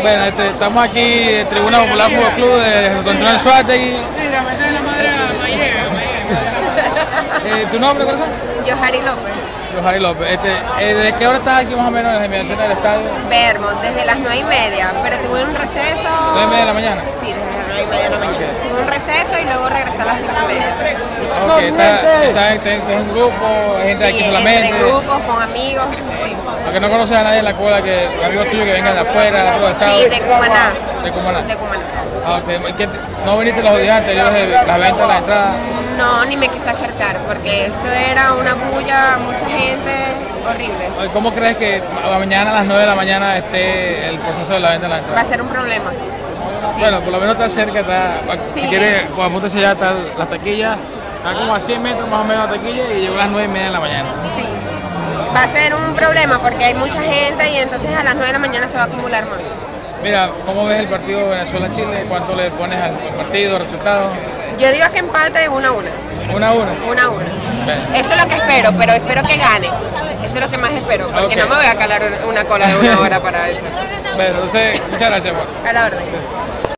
Bueno, estamos aquí en Tribuna Popular Fútbol Club de José Antonio Anzoátegui. Mira, mete la madre a Mayega. ¿Tu nombre, corazón? Johari López. Johari López. ¿De qué hora estás aquí más o menos en las inmediaciones del estadio? Vermont, desde las 9:30, pero tuve un receso. ¿9:30 de la mañana? Sí, desde las 9:30 de la mañana. Okay. Tuve un receso y luego regresé a las 5:30. Ok, ¿estás en un grupo? ¿Hay gente Sí, aquí solamente? entre grupos, con amigos, sí. Porque no conoces a nadie en la cola, amigos tuyos que vengan de afuera, de otro estado. Sí, de Cumaná. De Cumaná. De Cumaná. Ah, ok. ¿No viniste los días anteriores de las ventas de las entradas? No, ni me quise acercar porque eso era una bulla, mucha gente, horrible. ¿Cómo crees que mañana a las 9 de la mañana esté el proceso de la venta de las Va a entradas? ser un problema. Sí. Bueno, por lo menos está cerca, Sí. Si quieres, pues apúntese ya, está las taquillas, está como a 100 metros más o menos la taquilla y llegó a las 9:30 de la mañana. Sí. Va a ser un problema porque hay mucha gente y entonces a las 9 de la mañana se va a acumular más. Mira, ¿cómo ves el partido Venezuela-Chile? ¿Cuánto le pones al partido, resultado? Yo digo que empate 1-1. 1-1. 1-1. Eso es lo que espero, pero espero que gane. Eso es lo que más espero, porque Ok. no me voy a calar una cola de 1 hora para eso. Bueno, entonces, muchas gracias, amor. A la orden.